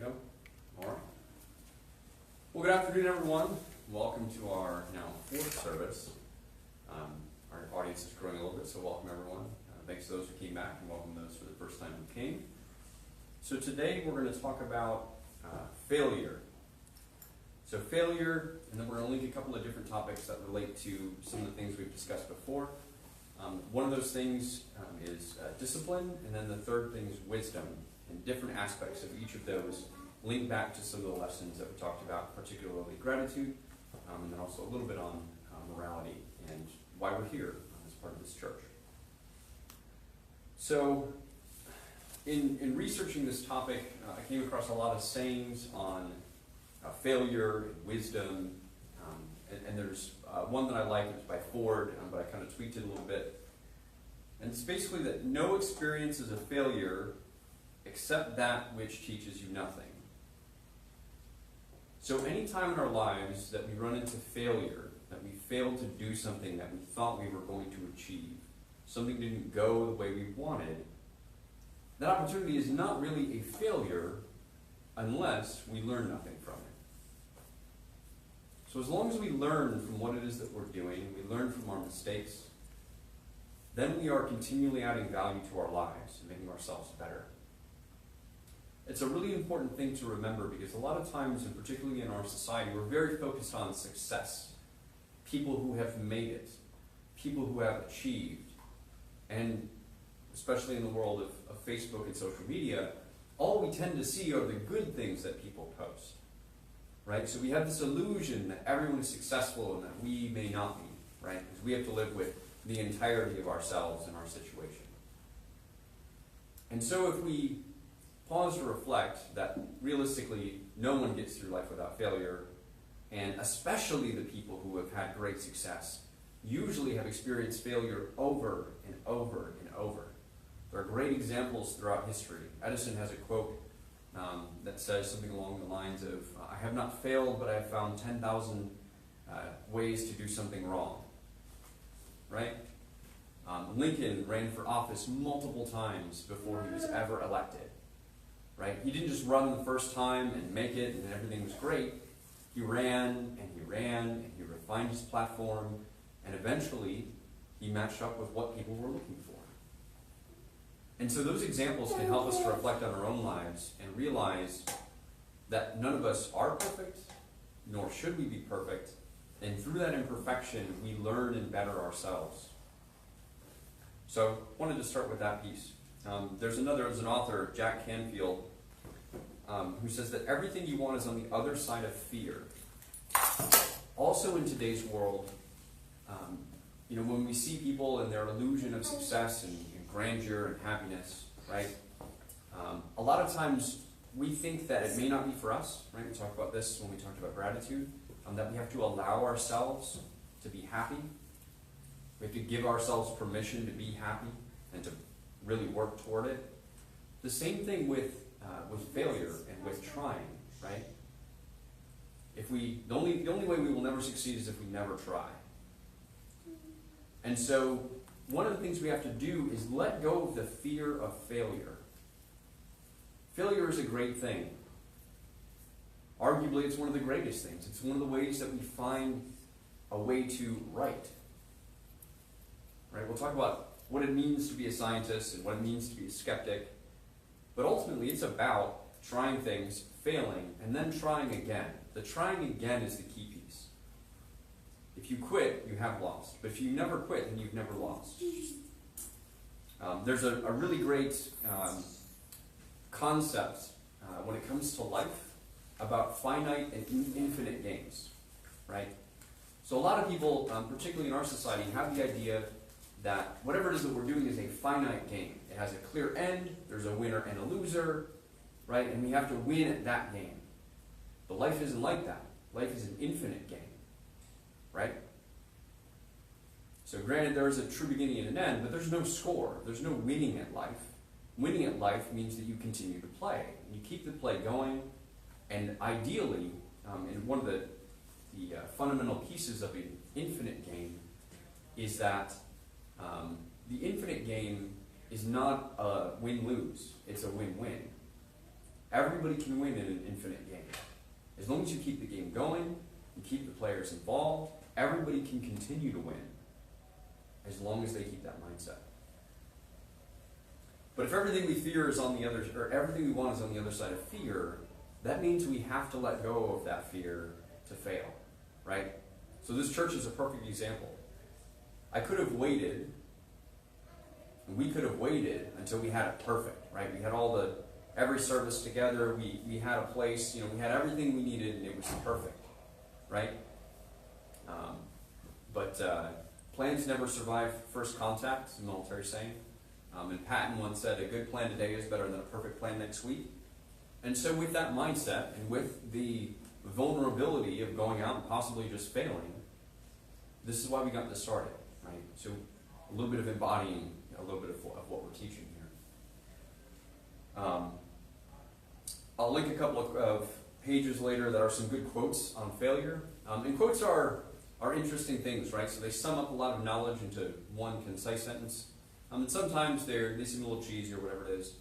Nope. All right. Well, good afternoon, everyone. Welcome to our now fourth service. Our audience is growing a little bit, so welcome, everyone. Thanks to those who came back, and welcome those for the first time who came. So today we're going to talk about failure. So failure, and then we're going to link a couple of different topics that relate to some of the things we've discussed before. One of those things is discipline, and then the third thing is wisdom, and different aspects of each of those link back to some of the lessons that we talked about, particularly gratitude, and then also a little bit on morality and why we're here as part of this church. So in researching this topic, I came across a lot of sayings on failure and wisdom, and there's one that I like. It's by Ford, but I kind of tweaked it a little bit. And it's basically that no experience is a failure except that which teaches you nothing. So any time in our lives that we run into failure, that we failed to do something that we thought we were going to achieve, something didn't go the way we wanted, that opportunity is not really a failure unless we learn nothing from it. So as long as we learn from what it is that we're doing, we learn from our mistakes, then we are continually adding value to our lives and making ourselves better. It's a really important thing to remember because a lot of times, and particularly in our society, we're very focused on success. People who have made it, people who have achieved, and especially in the world of Facebook and social media, all we tend to see are the good things that people post. Right? So we have this illusion that everyone is successful and that we may not be, right? Because we have to live with the entirety of ourselves and our situation. And so if we pause to reflect that realistically no one gets through life without failure, and especially the people who have had great success usually have experienced failure over and over and over. There are great examples throughout history. Edison has a quote that says something along the lines of, I have not failed, but I have found 10,000 ways to do something wrong. Right? Lincoln ran for office multiple times before he was ever elected. Right? He didn't just run the first time and make it and everything was great. He ran and he ran and he refined his platform, and eventually he matched up with what people were looking for. And so those examples can help us to reflect on our own lives and realize that none of us are perfect, nor should we be perfect. And through that imperfection, we learn and better ourselves. So I wanted to start with that piece. There's an author, Jack Canfield, who says that everything you want is on the other side of fear. Also in today's world, when we see people and their illusion of success and grandeur and happiness, right? A lot of times we think that it may not be for us, right? We talked about this when we talked about gratitude, that we have to allow ourselves to be happy. We have to give ourselves permission to be happy and to really work toward it. The same thing with failure and with trying, right? The only way we will never succeed is if we never try. And so one of the things we have to do is let go of the fear of failure. Failure is a great thing. Arguably, it's one of the greatest things. It's one of the ways that we find a way to write. Right? We'll talk about what it means to be a scientist and what it means to be a skeptic. But ultimately, it's about trying things, failing, and then trying again. The trying again is the key piece. If you quit, you have lost. But if you never quit, then you've never lost. There's a really great concept when it comes to life about finite and infinite games, right? So a lot of people, particularly in our society, have the idea that whatever it is that we're doing is a finite game. It has a clear end, there's a winner and a loser, right? And we have to win at that game. But life isn't like that. Life is an infinite game, right? So granted, there is a true beginning and an end, but there's no score. There's no winning at life. Winning at life means that you continue to play. You keep the play going, and ideally, and one of the fundamental pieces of an infinite game is that the infinite game is not a win-lose, it's a win-win. everybody can win in an infinite game. As long as you keep the game going, you keep the players involved, everybody can continue to win, as long as they keep that mindset. But if everything we fear is on the other, or everything we want is on the other side of fear, that means we have to let go of that fear to fail, right? So this church is a perfect example. I could have waited, and we could have waited until we had it perfect, right? We had every service together, we had a place, we had everything we needed, and it was perfect, right? But plans never survive first contact, it's a military saying. And Patton once said, a good plan today is better than a perfect plan next week. And so with that mindset, and with the vulnerability of going out and possibly just failing, this is why we got this started, right? So a little bit of embodying a little bit of what we're teaching here. I'll link a couple of pages later that are some good quotes on failure. And quotes are interesting things, right? So they sum up a lot of knowledge into one concise sentence. And sometimes they seem a little cheesy or whatever it is.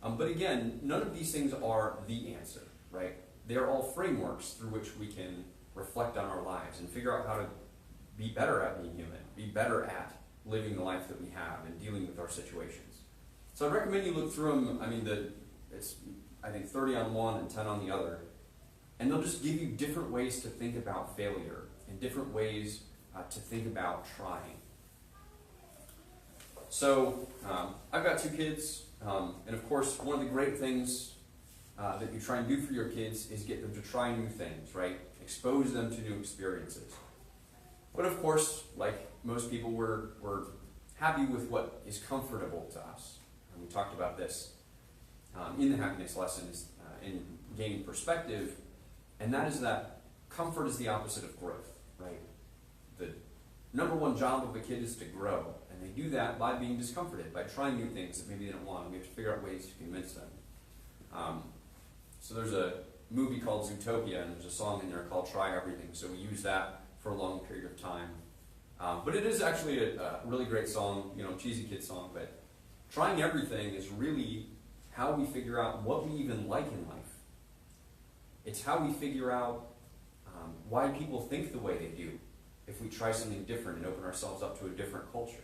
But again, none of these things are the answer, right? They are all frameworks through which we can reflect on our lives and figure out how to be better at being human, be better at living the life that we have and dealing with our situations. So I recommend you look through them. It's 30 on one and 10 on the other. And they'll just give you different ways to think about failure and different ways to think about trying. So I've got 2 kids, and of course one of the great things that you try and do for your kids is get them to try new things, right? Expose them to new experiences. But of course, like most people, we're happy with what is comfortable to us. And we talked about this in the happiness lessons in gaining perspective, and that is that comfort is the opposite of growth, right? The number one job of a kid is to grow, and they do that by being discomforted, by trying new things that maybe they don't want, and we have to figure out ways to convince them. So there's a movie called Zootopia, and there's a song in there called Try Everything, so we use that for a long period of time. But it is actually a really great song, cheesy kid song, but trying everything is really how we figure out what we even like in life. It's how we figure out why people think the way they do if we try something different and open ourselves up to a different culture.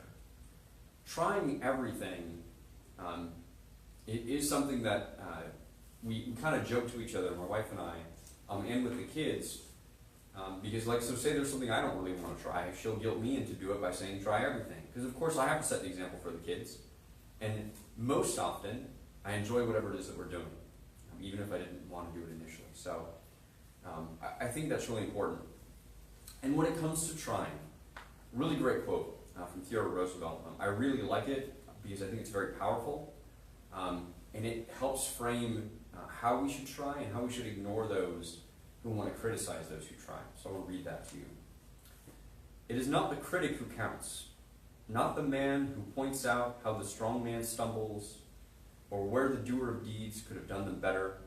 Trying everything it is something that we kind of joke to each other, my wife and I, and with the kids, because so say there's something I don't really want to try, she'll guilt me into do it by saying try everything. Because of course I have to set the example for the kids, and most often I enjoy whatever it is that we're doing, even if I didn't want to do it initially. So I think that's really important. And when it comes to trying, really great quote from Theodore Roosevelt. I really like it because I think it's very powerful, and it helps frame how we should try and how we should ignore those who want to criticize those who try. So I'll read that to you. It is not the critic who counts, not the man who points out how the strong man stumbles, or where the doer of deeds could have done them better.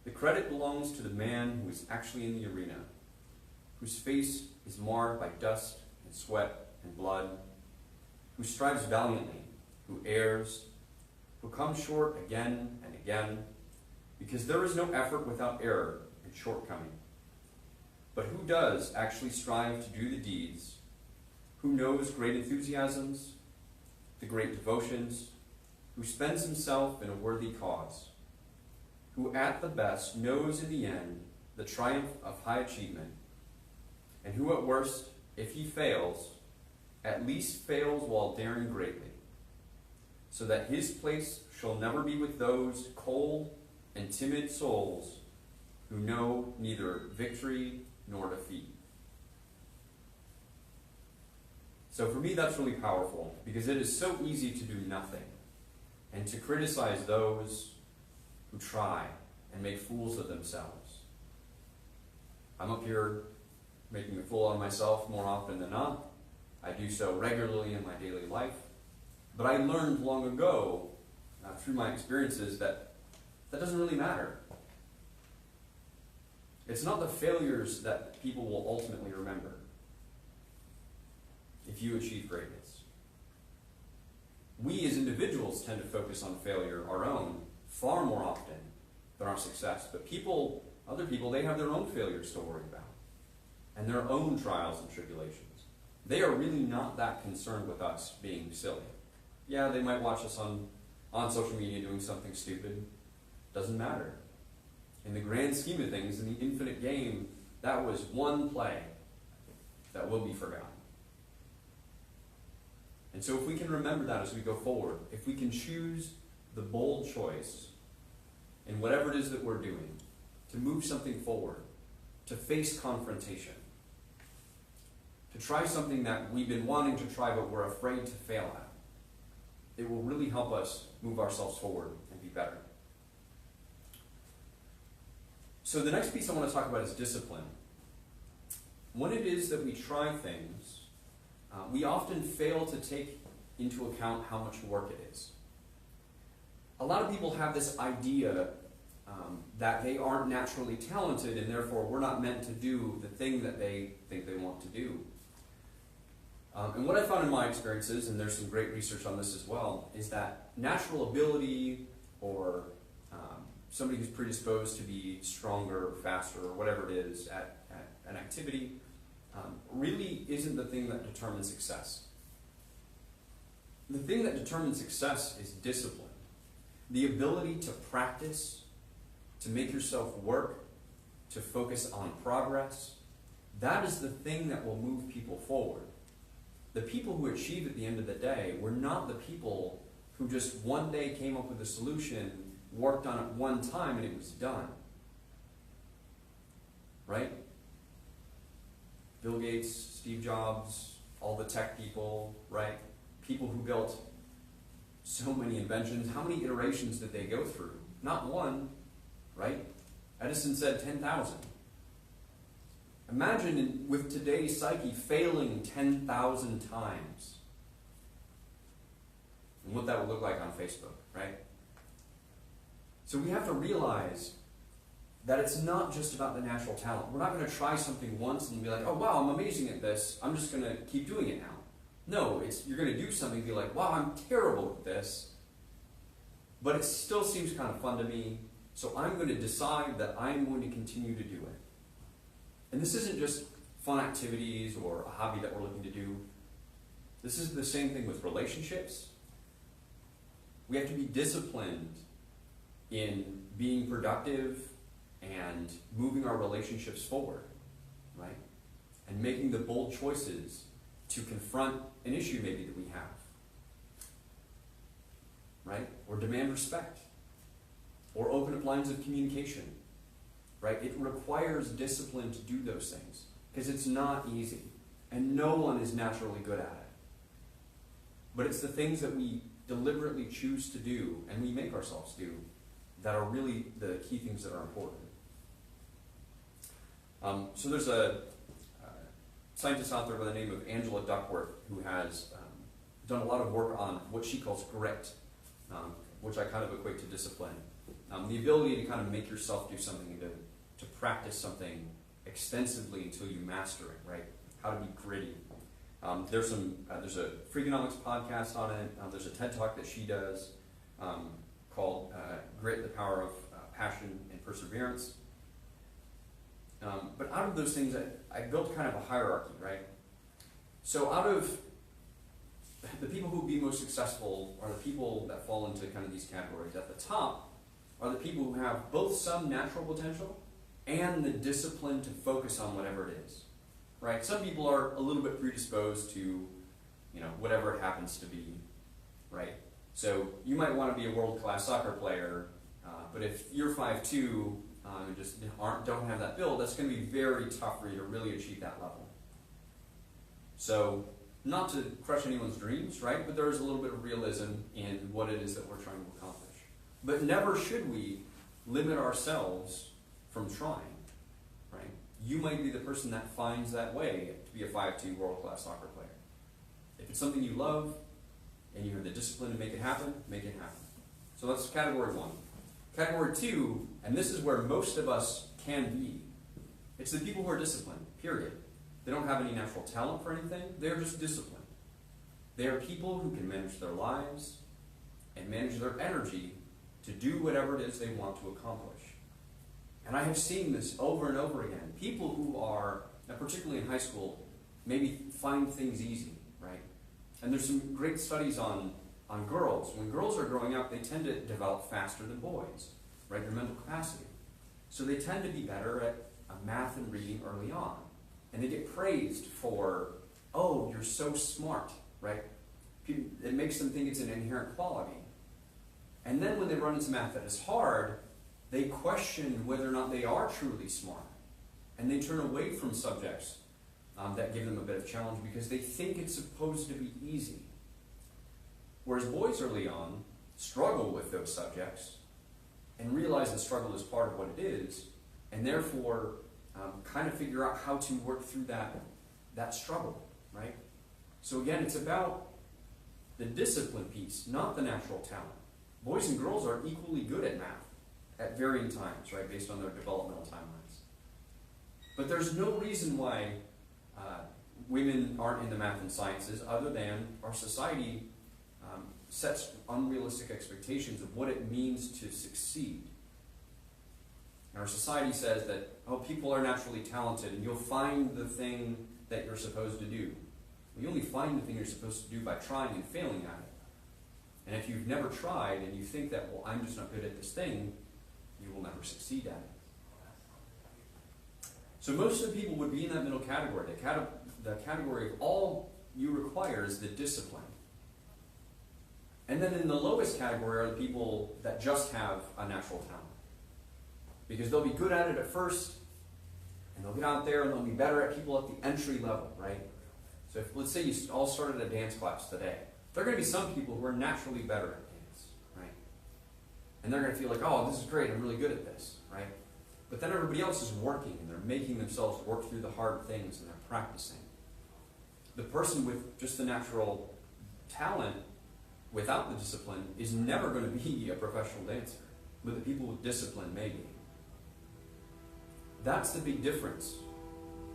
The credit belongs to the man who is actually in the arena, whose face is marred by dust and sweat and blood, who strives valiantly, who errs, who comes short again and again, because there is no effort without error and shortcoming. But who does actually strive to do the deeds, who knows great enthusiasms, the great devotions, who spends himself in a worthy cause, who at the best knows in the end the triumph of high achievement, and who at worst, if he fails, at least fails while daring greatly, so that his place shall never be with those cold and timid souls who know neither victory nor defeat. So for me, that's really powerful, because it is so easy to do nothing and to criticize those who try and make fools of themselves. I'm up here making a fool out of myself more often than not. I do so regularly in my daily life. But I learned long ago, through my experiences, that doesn't really matter. It's not the failures that people will ultimately remember if you achieve greatness. We as individuals tend to focus on failure, our own, far more often than our success. But other people, they have their own failures to worry about and their own trials and tribulations. They are really not that concerned with us being silly. Yeah, they might watch us on social media doing something stupid. Doesn't matter. In the grand scheme of things, in the infinite game, that was one play that will be forgotten. And so if we can remember that as we go forward, if we can choose the bold choice in whatever it is that we're doing, to move something forward, to face confrontation, to try something that we've been wanting to try but we're afraid to fail at, it will really help us move ourselves forward and be better. So the next piece I want to talk about is discipline. When it is that we try things, we often fail to take into account how much work it is. A lot of people have this idea that they aren't naturally talented and therefore we're not meant to do the thing that they think they want to do. And what I found in my experiences, and there's some great research on this as well, is that natural ability or somebody who's predisposed to be stronger or faster or whatever it is at an activity really isn't the thing that determines success. The thing that determines success is discipline. The ability to practice, to make yourself work, to focus on progress. That is the thing that will move people forward. The people who achieve at the end of the day were not the people who just one day came up with a solution, worked on it one time, and it was done. Right? Bill Gates, Steve Jobs, all the tech people, right? People who built so many inventions. How many iterations did they go through? Not one, right? Edison said 10,000. Imagine with today's psyche failing 10,000 times. And what that would look like on Facebook, right? So we have to realize that it's not just about the natural talent. We're not going to try something once and be like, oh wow, I'm amazing at this, I'm just going to keep doing it now. No, you're going to do something and be like, wow, I'm terrible at this, but it still seems kind of fun to me, so I'm going to decide that I'm going to continue to do it. And this isn't just fun activities or a hobby that we're looking to do. This is the same thing with relationships. We have to be disciplined in being productive and moving our relationships forward, right? And making the bold choices to confront an issue maybe that we have, right? Or demand respect, or open up lines of communication, right? It requires discipline to do those things, because it's not easy, and no one is naturally good at it. But it's the things that we deliberately choose to do, and we make ourselves do, that are really the key things that are important. So there's a scientist out there by the name of Angela Duckworth who has done a lot of work on what she calls grit, which I kind of equate to discipline. The ability to kind of make yourself do something and to practice something extensively until you master it, right? How to be gritty. There's a Freakonomics podcast on it. There's a TED Talk that she does called Grit, the Power of Passion and Perseverance. But out of those things, I built kind of a hierarchy, right? So out of the people who will be most successful are the people that fall into kind of these categories. At the top are the people who have both some natural potential and the discipline to focus on whatever it is, right? Some people are a little bit predisposed to, whatever it happens to be, right? So you might want to be a world-class soccer player, but if you're 5'2", and just don't have that build, that's going to be very tough for you to really achieve that level. So, not to crush anyone's dreams, right? But there is a little bit of realism in what it is that we're trying to accomplish. But never should we limit ourselves from trying, right? You might be the person that finds that way to be a 5'2" world-class soccer player. If it's something you love and you have the discipline to make it happen, make it happen. So that's category one. Category two, and this is where most of us can be, it's the people who are disciplined, period. They don't have any natural talent for anything, they're just disciplined. They are people who can manage their lives and manage their energy to to do whatever it is they want to accomplish. And I have seen this over and over again. People who are, particularly in high school, maybe find things easy, right? And there's some great studies on girls. When girls are growing up, they tend to develop faster than boys, right? Their mental capacity. So they tend to be better at math and reading early on. And they get praised for, oh, you're so smart, right? It makes them think it's an inherent quality. And then when they run into math that is hard, they question whether or not they are truly smart. And they turn away from subjects that give them a bit of challenge because they think it's supposed to be easy. Whereas boys early on struggle with those subjects and realize the struggle is part of what it is, and therefore kind of figure out how to work through that struggle, right? So again, it's about the discipline piece, not the natural talent. Boys and girls are equally good at math at varying times, right, based on their developmental timelines. But there's no reason why women aren't in the math and sciences other than our society sets unrealistic expectations of what it means to succeed. Our society says that, oh, people are naturally talented and you'll find the thing that you're supposed to do. Well, you only find the thing you're supposed to do by trying and failing at it. And if you've never tried and you think that, well, I'm just not good at this thing, you will never succeed at it. So most of the people would be in that middle category. The category of all you require is the discipline. And then in the lowest category are the people that just have a natural talent. Because they'll be good at it at first, and they'll get out there and they'll be better at people at the entry level, right? So if, let's say you all started a dance class today, there are going to be some people who are naturally better at dance, right? And they're going to feel like, oh, this is great, I'm really good at this, right? But then everybody else is working, and they're making themselves work through the hard things, and they're practicing. The person with just the natural talent, without the discipline, is never going to be a professional dancer. But the people with discipline may be. That's the big difference.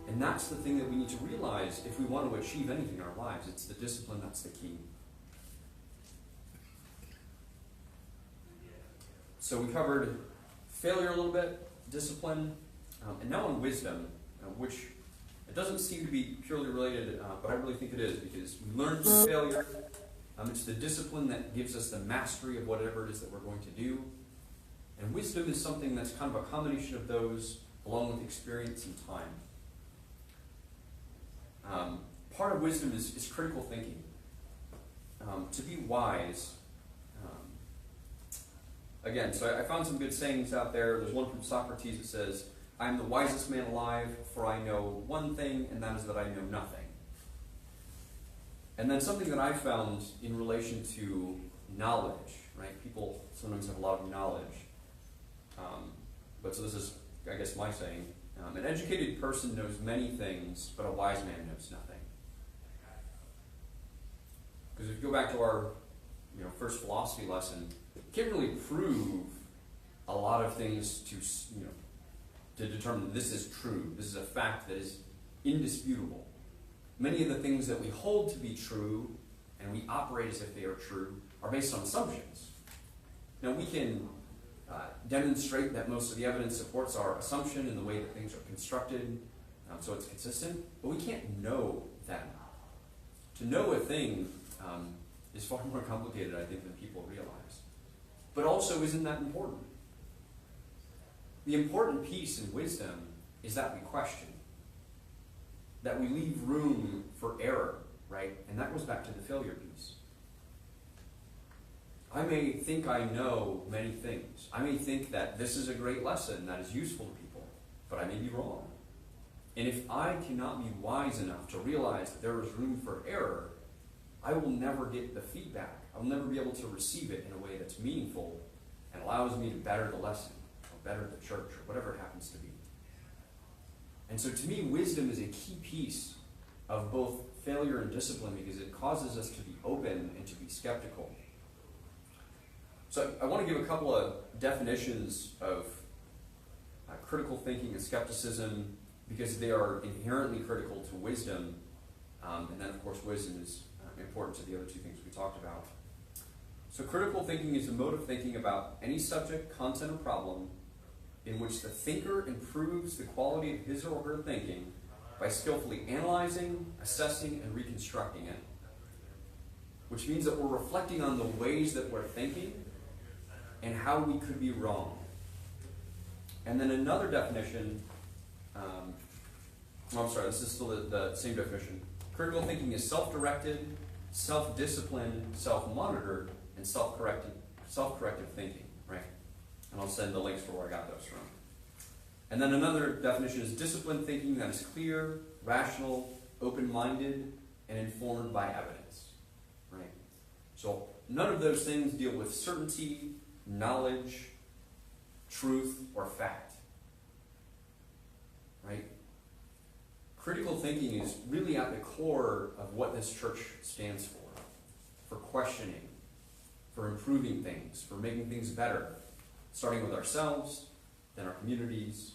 And that's the thing that we need to realize if we want to achieve anything in our lives. It's the discipline that's the key. So we covered failure a little bit, discipline, and now on wisdom, which it doesn't seem to be purely related, but I really think it is, because we learn from failure. It's the discipline that gives us the mastery of whatever it is that we're going to do. And wisdom is something that's kind of a combination of those, along with experience and time. Part of wisdom is critical thinking. To be wise, again, so I found some good sayings out there. There's one from Socrates that says, "I am the wisest man alive, for I know one thing, and that is that I know nothing." And then something that I found in relation to knowledge, right? People sometimes have a lot of knowledge. But so this is, I guess, my saying. An educated person knows many things, but a wise man knows nothing. Because if you go back to our first philosophy lesson, you can't really prove a lot of things to determine this is true. This is a fact that is indisputable. Many of the things that we hold to be true and we operate as if they are true are based on assumptions. Now we can demonstrate that most of the evidence supports our assumption in the way that things are constructed, so it's consistent, but we can't know them. To know a thing is far more complicated, I think, than people realize. But also, isn't that important? The important piece in wisdom is that we question, that we leave room for error, right? And that goes back to the failure piece. I may think I know many things. I may think that this is a great lesson that is useful to people, but I may be wrong. And if I cannot be wise enough to realize that there is room for error, I will never get the feedback. I will never be able to receive it in a way that's meaningful and allows me to better the lesson, or better the church, or whatever it happens to be. And so to me, wisdom is a key piece of both failure and discipline because it causes us to be open and to be skeptical. So I want to give a couple of definitions of critical thinking and skepticism because they are inherently critical to wisdom. And then, of course, wisdom is important to the other two things we talked about. So critical thinking is a mode of thinking about any subject, content, or problem in which the thinker improves the quality of his or her thinking by skillfully analyzing, assessing, and reconstructing it. Which means that we're reflecting on the ways that we're thinking and how we could be wrong. And then another definition, this is still the same definition. Critical thinking is self-directed, self-disciplined, self-monitored, and self-corrective thinking, right? And I'll send the links for where I got those from. And then another definition is disciplined thinking that is clear, rational, open-minded, and informed by evidence, right? So none of those things deal with certainty, knowledge, truth, or fact, right? Critical thinking is really at the core of what this church stands for questioning, for improving things, for making things better, starting with ourselves, then our communities,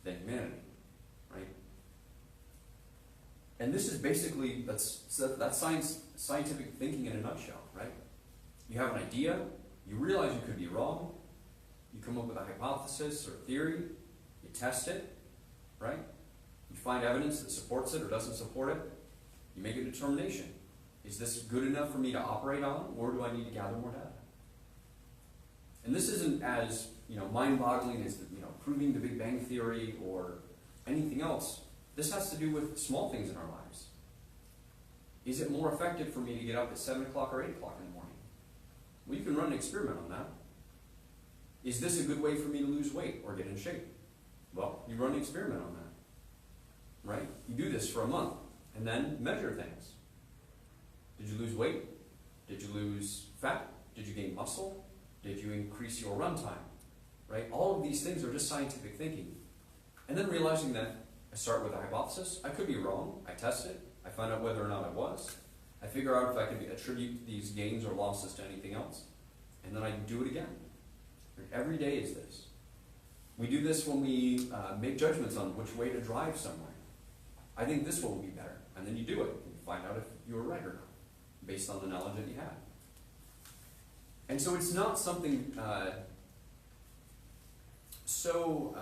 then humanity, right? And this is basically, that's scientific thinking in a nutshell, right? You have an idea, you realize you could be wrong, you come up with a hypothesis or theory, you test it, right? You find evidence that supports it or doesn't support it, you make a determination. Is this good enough for me to operate on, or do I need to gather more data? And this isn't as mind-boggling as proving the Big Bang Theory or anything else. This has to do with small things in our lives. Is it more effective for me to get up at 7 o'clock or 8 o'clock in the morning? Well, you can run an experiment on that. Is this a good way for me to lose weight or get in shape? Well, you run an experiment on that, right? You do this for a month and then measure things. Did you lose weight? Did you lose fat? Did you gain muscle? Did you increase your run time? Right? All of these things are just scientific thinking. And then realizing that I start with a hypothesis. I could be wrong. I test it. I find out whether or not I was. I figure out if I can attribute these gains or losses to anything else. And then I do it again. Every day is this. We do this when we make judgments on which way to drive somewhere. I think this one will be better. And then you do it. And you find out if you were right or not, based on the knowledge that you had. And so it's not something so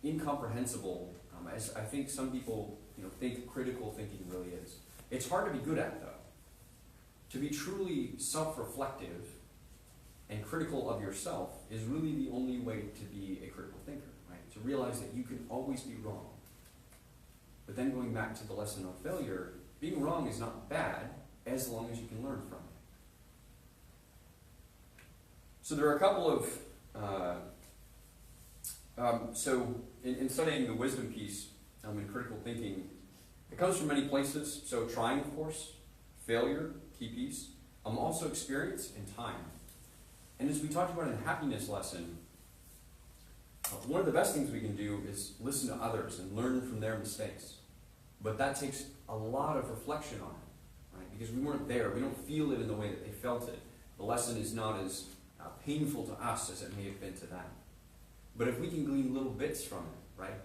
incomprehensible as I think some people think critical thinking really is. It's hard to be good at, though. To be truly self-reflective and critical of yourself is really the only way to be a critical thinker, right? To realize that you can always be wrong. But then going back to the lesson of failure, being wrong is not bad as long as you can learn from it. So there are a couple of, in studying the wisdom piece in critical thinking, it comes from many places. So trying, of course, failure, key piece, also experience and time. And as we talked about in the happiness lesson, one of the best things we can do is listen to others and learn from their mistakes. But that takes a lot of reflection on it, right? Because we weren't there. We don't feel it in the way that they felt it. The lesson is not as painful to us as it may have been to them. But if we can glean little bits from it, right,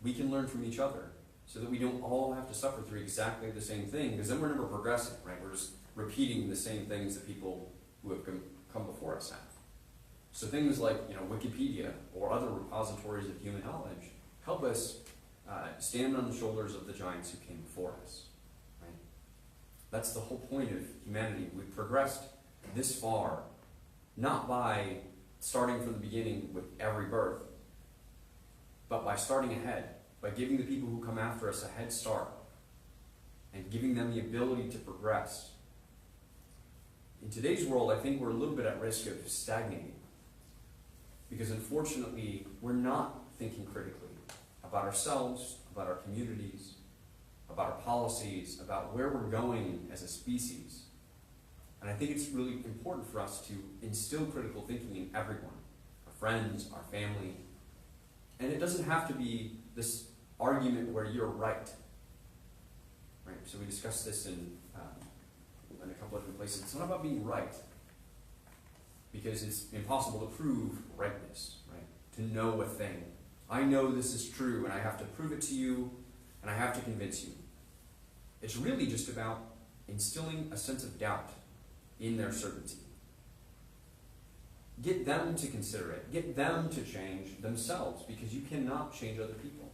we can learn from each other so that we don't all have to suffer through exactly the same thing, because then we're never progressing, right? We're just repeating the same things that people who have come before us have. So things like Wikipedia or other repositories of human knowledge help us stand on the shoulders of the giants who came before us, right? That's the whole point of humanity. We've progressed this far, not by starting from the beginning with every birth, but by starting ahead, by giving the people who come after us a head start and giving them the ability to progress. In today's world, I think we're a little bit at risk of stagnating, because unfortunately, we're not thinking critically about ourselves, about our communities, about our policies, about where we're going as a species. And I think it's really important for us to instill critical thinking in everyone, our friends, our family. And it doesn't have to be this argument where you're right. Right? So we discussed this in a couple of different places. It's not about being right, because it's impossible to prove rightness, right? To know a thing. I know this is true, and I have to prove it to you, and I have to convince you. It's really just about instilling a sense of doubt in their certainty. Get them to consider it. Get them to change themselves, because you cannot change other people.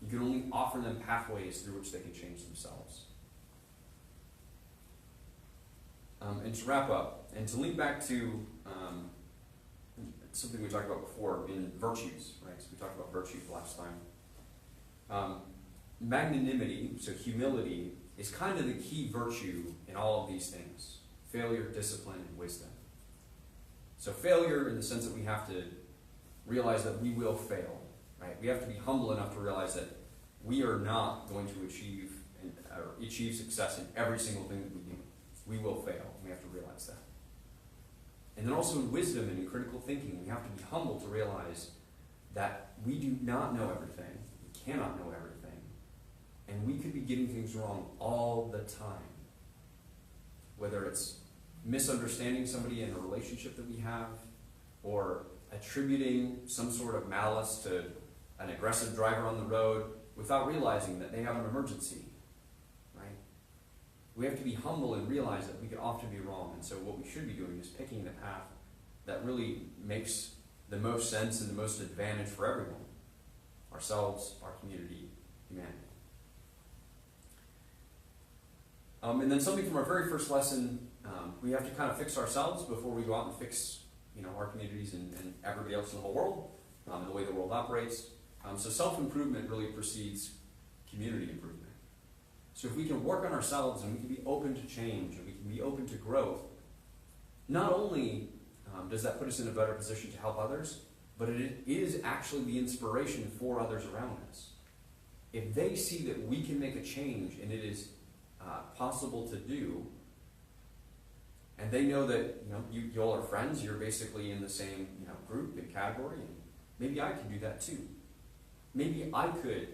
You can only offer them pathways through which they can change themselves. And to wrap up, and to link back to something we talked about before in virtues, right? So we talked about virtue last time. Magnanimity, so humility, is kind of the key virtue in all of these things: failure, discipline, and wisdom. So failure in the sense that we have to realize that we will fail, right? We have to be humble enough to realize that we are not going to achieve success in every single thing that we do. We will fail. We have to realize that. And then also in wisdom and in critical thinking, we have to be humble to realize that we do not know everything. We cannot know everything. And we could be getting things wrong all the time. Whether it's misunderstanding somebody in a relationship that we have, or attributing some sort of malice to an aggressive driver on the road without realizing that they have an emergency, right? We have to be humble and realize that we can often be wrong. And so what we should be doing is picking the path that really makes the most sense and the most advantage for everyone: ourselves, our community, humanity. And then something from our very first lesson, we have to kind of fix ourselves before we go out and fix, our communities and everybody else in the whole world, and the way the world operates. So self-improvement really precedes community improvement. So if we can work on ourselves and we can be open to change and we can be open to growth, not only does that put us in a better position to help others, but it is actually the inspiration for others around us. If they see that we can make a change and it is possible to do, and they know that you all are friends, you're basically in the same group and category, and maybe I can do that too. Maybe I could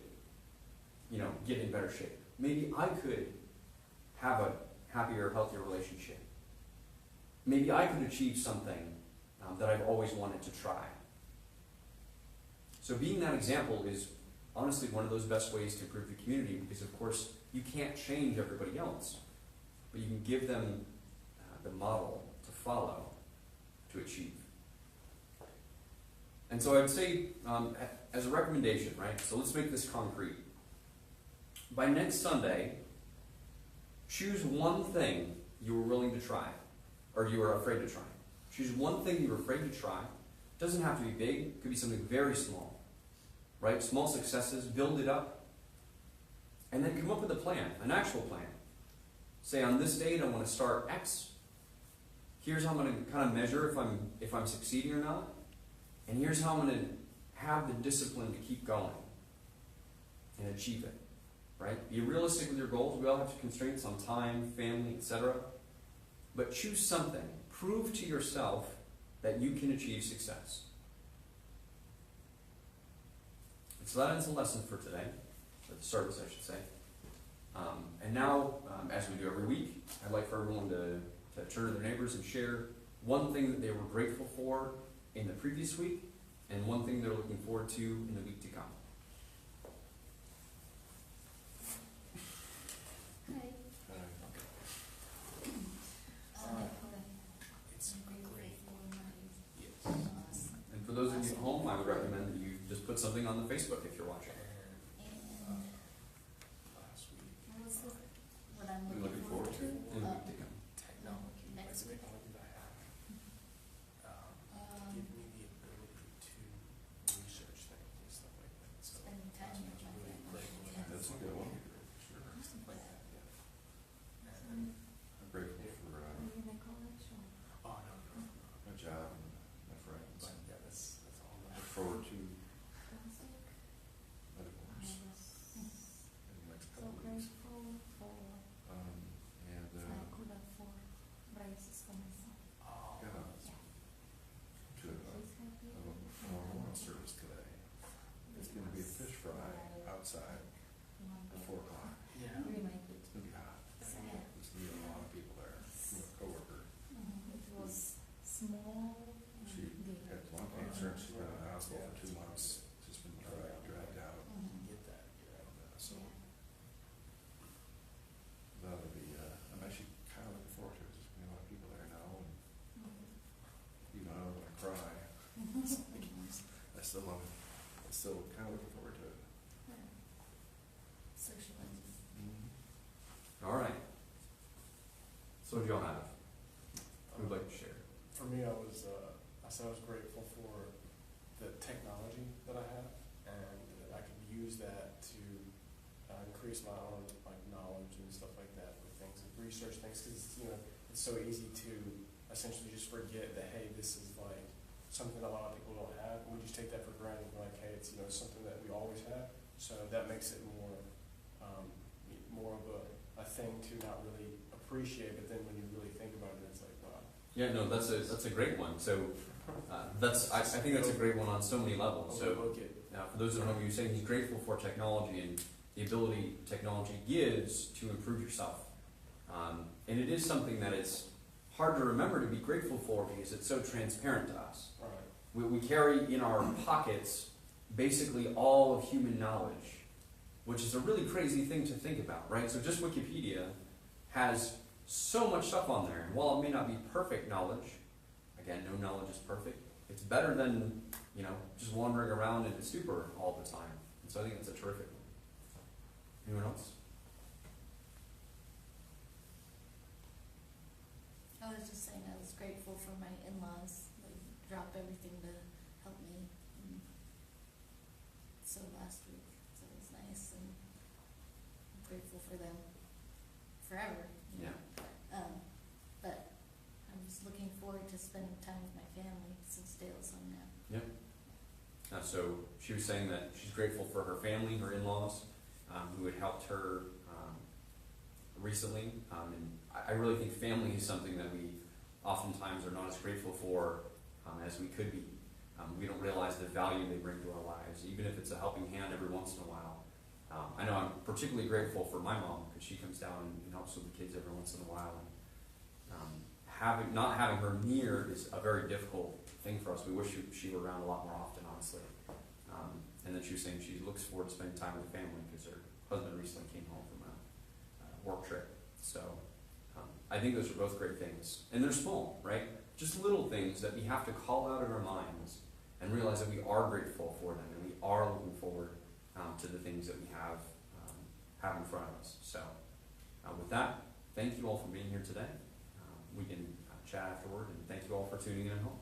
get in better shape. Maybe I could have a happier, healthier relationship. Maybe I could achieve something that I've always wanted to try. So being that example is honestly one of those best ways to improve the community, because of course you can't change everybody else, but you can give them the model to follow to achieve. And so I'd say, as a recommendation, right? So let's make this concrete. By next Sunday, choose one thing you were willing to try, or you were afraid to try. Choose one thing you were afraid to try. It doesn't have to be big. It could be something very small, right? Small successes, build it up, and then come up with a plan, an actual plan. Say, on this date, I want to start X. Here's how I'm going to kind of measure if I'm succeeding or not. And here's how I'm going to have the discipline to keep going and achieve it, right? Be realistic with your goals. We all have constraints on time, family, etc. But choose something. Prove to yourself that you can achieve success. And so that ends the lesson for today, or the service, I should say. And now, as we do every week, I'd like for everyone to turn to their neighbors and share one thing that they were grateful for in the previous week, and one thing they're looking forward to in the week to come. And for those of you at home, I would recommend that you just put something on the Facebook if you're watching. I'm looking forward to in the week to come. Next week. Give me the ability to research things and stuff like that. So Spend time with my really family. grateful. That's a good one. Sure. Stuff like that, yeah. I'm grateful for Are you in a college or? Oh, no. my job and my friends. But yeah, that's all. Look forward to Brunswick? medical I course was in the next so couple of weeks. grateful for And I could afford braces for my son. Oh, got a, Yeah. to He's happy. a memorial service today. It's going to be a fish fry outside at 4 o'clock. yeah. Really make it It's going to be hot. sad. There's going to be a lot of people there. I'm a coworker. It was small and She big. had lung cancer and she's been in the hospital for 2 months. Just been dragged out. Get that, yeah. So, That'll be, I'm actually kind of looking forward to it. Just still kind of looking forward to it. Yeah. Socializing. All right. So what do y'all have? Who would like to share? For me, I said I was grateful for the technology that I have, and that I could use that to increase my own like knowledge and stuff like that with things, and research things, because it's so easy to essentially just forget that, hey, this is like something a lot of people don't have. We just take that for granted. We're like, hey, it's something that we always have. So that makes it more of a thing to not really appreciate. But then when you really think about it, it's like, wow. Yeah, no, that's a great one. So I think that's a great one on so many levels. So Overlook it. for those at home, you're saying he's grateful for technology and the ability technology gives to improve yourself. And it is something that it's hard to remember to be grateful for because it's so transparent to us. Right. We carry in our pockets basically all of human knowledge, which is a really crazy thing to think about, right? So just Wikipedia has so much stuff on there. And while it may not be perfect knowledge, again, no knowledge is perfect, it's better than, just wandering around in a stupor all the time. And so I think that's a terrific one. Anyone else? I was just saying I was grateful for my in-laws. They dropped everything to help me. And so last week, so it was nice, and I'm grateful for them forever. Yeah. But I'm just looking forward to spending time with my family since Dale's home now. So she was saying that she's grateful for her family, her in-laws, who had helped her recently. And I really think family is something that we oftentimes are not as grateful for as we could be. We don't realize the value they bring to our lives, even if it's a helping hand every once in a while. I know I'm particularly grateful for my mom because she comes down and helps with the kids every once in a while. And not having her near is a very difficult thing for us. We wish she were around a lot more often, honestly. And then she was saying she looks forward to spending time with the family because her husband recently came home from a work trip. So I think those are both great things. And they're small, right? Just little things that we have to call out in our minds and realize that we are grateful for them and we are looking forward to the things that we have in front of us. So with that, thank you all for being here today. We can chat afterward, and thank you all for tuning in at home.